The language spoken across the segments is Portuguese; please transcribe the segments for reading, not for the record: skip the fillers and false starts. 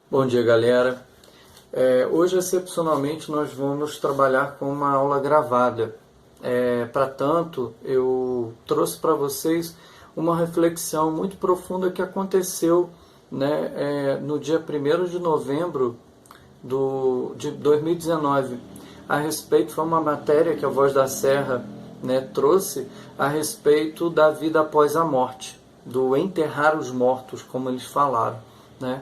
Bom dia, galera. Hoje, excepcionalmente, nós vamos trabalhar com uma aula gravada. Para tanto, eu trouxe para vocês uma reflexão muito profunda que aconteceu, né, no dia 1º de novembro de 2019. A respeito, foi uma matéria que a Voz da Serra, né, trouxe a respeito da vida após a morte, do enterrar os mortos, como eles falaram, né?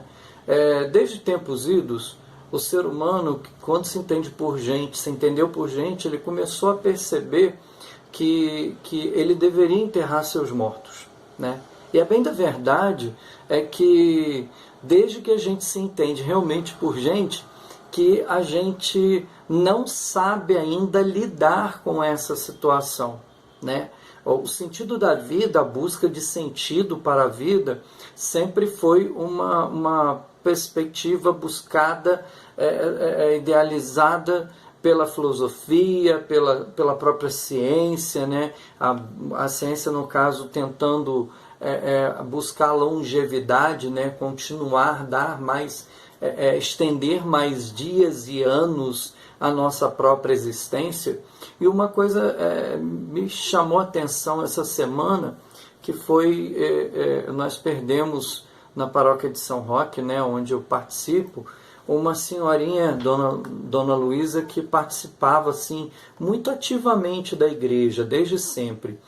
Desde tempos idos, o ser humano, quando se entende por gente, se entendeu por gente, ele começou a perceber que ele deveria enterrar seus mortos, né? E a bem da verdade é que, desde que a gente se entende realmente por gente, que a gente não sabe ainda lidar com essa situação, né? O sentido da vida, a busca de sentido para a vida, sempre foi uma perspectiva buscada, idealizada pela filosofia, pela própria ciência, né? A ciência, no caso, tentando buscar longevidade, né? Continuar, dar mais, estender mais dias e anos à nossa própria existência. E uma coisa me chamou a atenção essa semana, que foi, nós perdemos na paróquia de São Roque, né, onde eu participo, uma senhorinha, Dona Luísa, que participava assim, muito ativamente da igreja, desde sempre.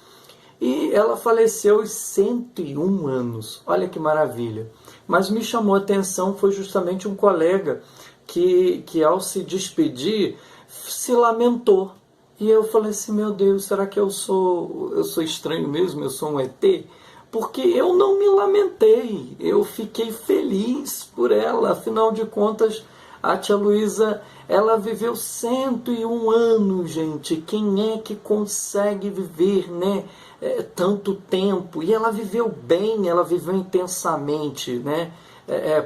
E ela faleceu aos 101 anos, olha que maravilha. Mas me chamou a atenção foi justamente um colega que ao se despedir, se lamentou. E eu falei assim, meu Deus, será que eu sou estranho mesmo? Eu sou um ET? Porque eu não me lamentei, eu fiquei feliz por ela. Afinal de contas, a tia Luísa, ela viveu 101 anos, gente. Quem é que consegue viver, né, tanto tempo? E ela viveu bem, ela viveu intensamente, né?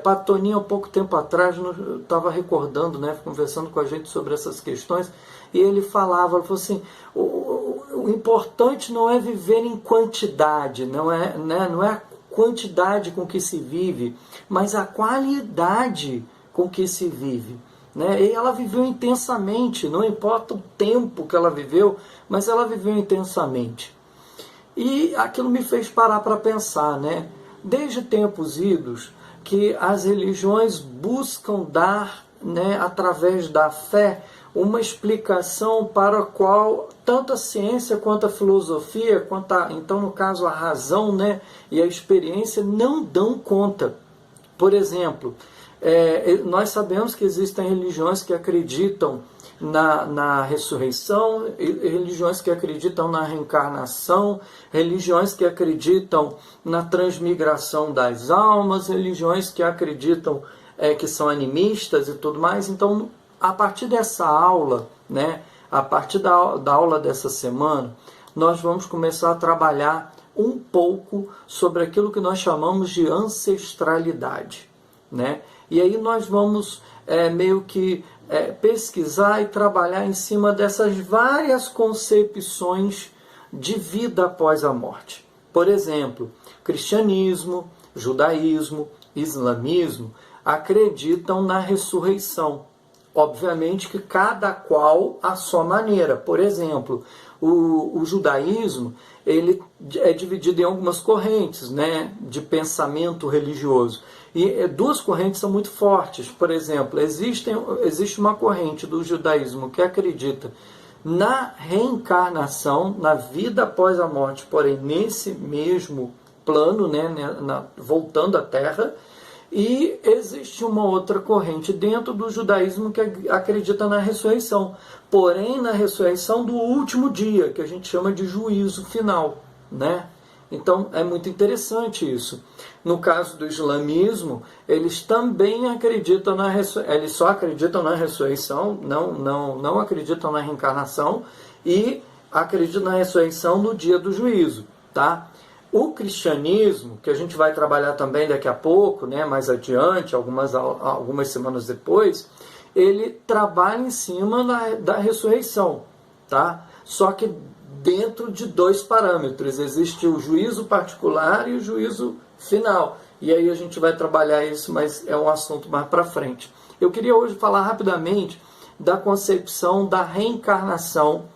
Patoninho, há pouco tempo atrás, estava recordando, né, conversando com a gente sobre essas questões, e ele falou assim, o importante não é viver em quantidade, não é a quantidade com que se vive, mas a qualidade com que se vive, né? E ela viveu intensamente, não importa o tempo que ela viveu, mas ela viveu intensamente. E aquilo me fez parar para pensar, né? Desde tempos idos, que as religiões buscam dar, né, através da fé, uma explicação para a qual tanto a ciência quanto a filosofia, então no caso a razão, né, e a experiência não dão conta. Por exemplo, nós sabemos que existem religiões que acreditam na ressurreição, religiões que acreditam na reencarnação, religiões que acreditam na transmigração das almas, religiões que acreditam que são animistas e tudo mais. Então, a partir dessa aula, né, a partir da aula dessa semana, nós vamos começar a trabalhar um pouco sobre aquilo que nós chamamos de ancestralidade, né? E aí nós vamos meio que pesquisar e trabalhar em cima dessas várias concepções de vida após a morte. Por exemplo, cristianismo, judaísmo, islamismo acreditam na ressurreição. Obviamente que cada qual à sua maneira. Por exemplo, o judaísmo ele é dividido em algumas correntes, né, de pensamento religioso. E duas correntes são muito fortes. Por exemplo, existe uma corrente do judaísmo que acredita na reencarnação, na vida após a morte, porém nesse mesmo plano, né, voltando à Terra. E existe uma outra corrente dentro do judaísmo que acredita na ressurreição, porém na ressurreição do último dia, que a gente chama de juízo final, né? Então é muito interessante isso. No caso do islamismo, eles também acreditam na ressurreição, eles só acreditam na ressurreição, não acreditam na reencarnação e acreditam na ressurreição no dia do juízo, tá? O cristianismo, que a gente vai trabalhar também daqui a pouco, né, mais adiante, algumas semanas depois, ele trabalha em cima da ressurreição, tá? Só que dentro de dois parâmetros. Existe o juízo particular e o juízo final. e aí a gente vai trabalhar isso, mas é um assunto mais para frente. Eu queria hoje falar rapidamente da concepção da reencarnação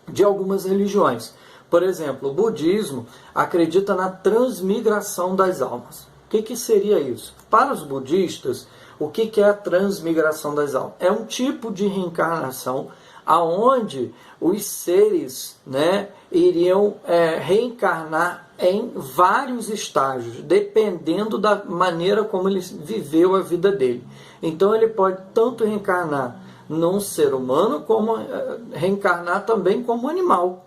de algumas religiões. Por exemplo, o budismo acredita na transmigração das almas. O que seria isso? Para os budistas, o que é a transmigração das almas? É um tipo de reencarnação aonde os seres, né, iriam reencarnar em vários estágios, dependendo da maneira como ele viveu a vida dele. Então ele pode tanto reencarnar num ser humano, como reencarnar também como animal,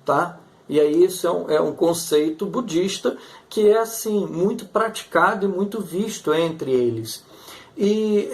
tá? E aí isso é um conceito budista que é assim muito praticado e muito visto entre eles. E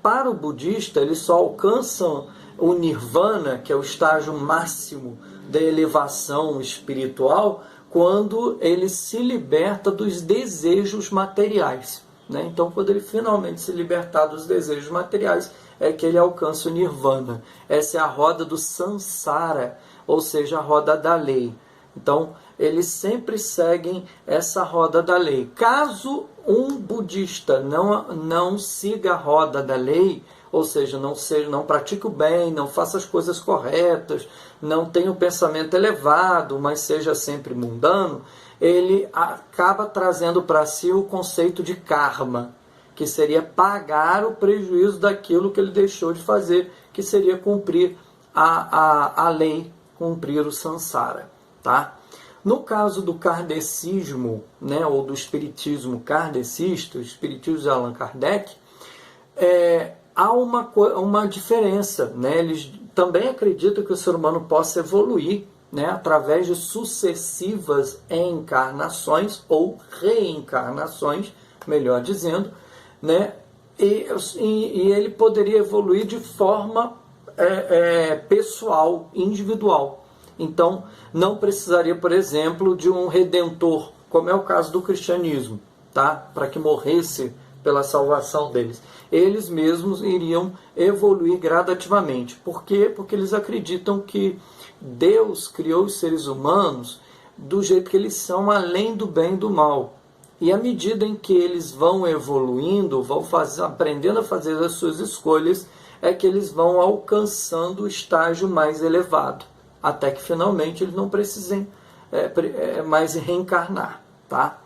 para o budista, eles só alcançam o nirvana, que é o estágio máximo da elevação espiritual, quando ele se liberta dos desejos materiais, né? Então, quando ele finalmente se libertar dos desejos materiais, é que ele alcança o nirvana. Essa é a roda do samsara, ou seja, a roda da lei. Então, eles sempre seguem essa roda da lei. Caso um budista não siga a roda da lei, ou seja, não pratique o bem, não faça as coisas corretas, não tenha um pensamento elevado, mas seja sempre mundano, ele acaba trazendo para si o conceito de karma, que seria pagar o prejuízo daquilo que ele deixou de fazer, que seria cumprir a lei, cumprir o samsara, tá? No caso do kardecismo, né, ou do espiritismo kardecista, o espiritismo de Allan Kardec, há uma diferença, né? Eles também acreditam que o ser humano possa evoluir, né, através de sucessivas encarnações ou reencarnações, melhor dizendo, né? E ele poderia evoluir de forma pessoal, individual. Então, não precisaria, por exemplo, de um redentor, como é o caso do cristianismo, tá? Para que morresse pela salvação deles. Eles mesmos iriam evoluir gradativamente. Por quê? Porque eles acreditam que Deus criou os seres humanos do jeito que eles são, além do bem e do mal. E à medida em que eles vão evoluindo, aprendendo a fazer as suas escolhas, é que eles vão alcançando o estágio mais elevado, até que finalmente eles não precisem mais reencarnar, tá?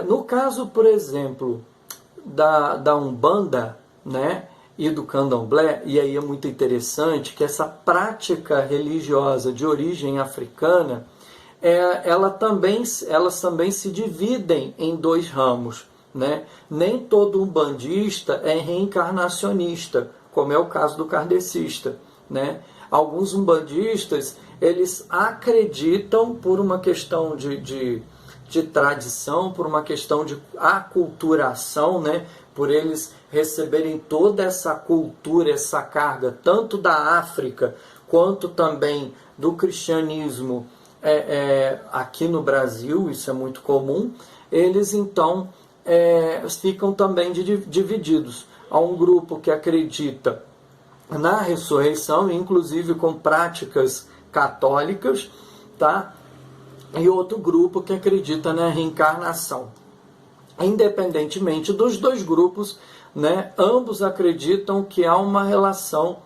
No caso, por exemplo, da Umbanda, né, e do Candomblé, e aí é muito interessante que essa prática religiosa de origem africana, elas também se dividem em dois ramos, né? Nem todo umbandista é reencarnacionista, como é o caso do kardecista, né? Alguns umbandistas, eles acreditam, por uma questão de tradição, por uma questão de aculturação, né? Por eles receberem toda essa cultura, essa carga, tanto da África, quanto também do cristianismo aqui no Brasil, isso é muito comum, eles então ficam também divididos. Há um grupo que acredita na ressurreição, inclusive com práticas católicas, tá? E outro grupo que acredita na reencarnação. Independentemente dos dois grupos, né, ambos acreditam que há uma relação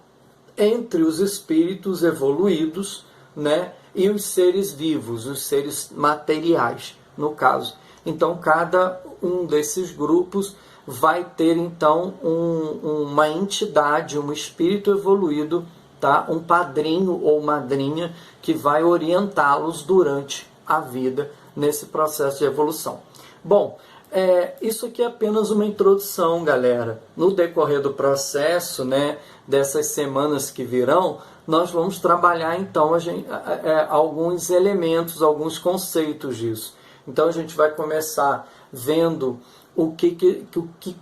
entre os espíritos evoluídos, né, e os seres vivos, os seres materiais, no caso. Então, cada um desses grupos vai ter, então, uma entidade, um espírito evoluído, tá? Um padrinho ou madrinha que vai orientá-los durante a vida nesse processo de evolução. Bom, isso aqui é apenas uma introdução, galera. No decorrer do processo, né, dessas semanas que virão, nós vamos trabalhar, então, alguns elementos, alguns conceitos disso. Então, a gente vai começar vendo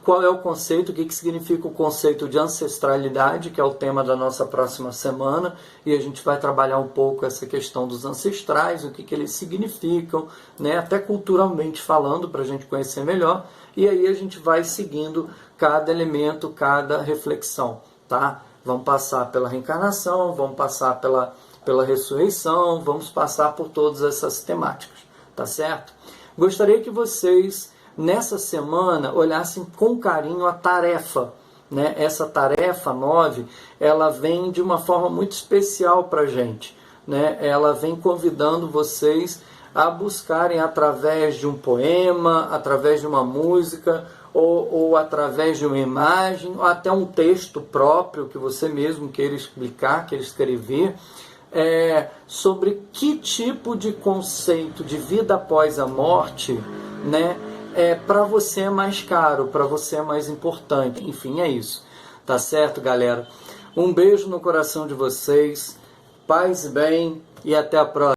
qual é o conceito, o que significa o conceito de ancestralidade, que é o tema da nossa próxima semana, e a gente vai trabalhar um pouco essa questão dos ancestrais, o que eles significam, né, até culturalmente falando, para a gente conhecer melhor, e aí a gente vai seguindo cada elemento, cada reflexão, tá? Vamos passar pela reencarnação, vamos passar pela ressurreição, vamos passar por todas essas temáticas, tá certo? Gostaria que vocês, nessa semana, olhassem com carinho a tarefa, né? Essa tarefa 9, ela vem de uma forma muito especial para a gente, né? Ela vem convidando vocês a buscarem através de um poema, através de uma música, ou através de uma imagem, ou até um texto próprio que você mesmo queira explicar, queira escrever, sobre que tipo de conceito de vida após a morte, né, para você é mais caro, para você é mais importante. Enfim, é isso. Tá certo, galera? Um beijo no coração de vocês, paz e bem, e até a próxima.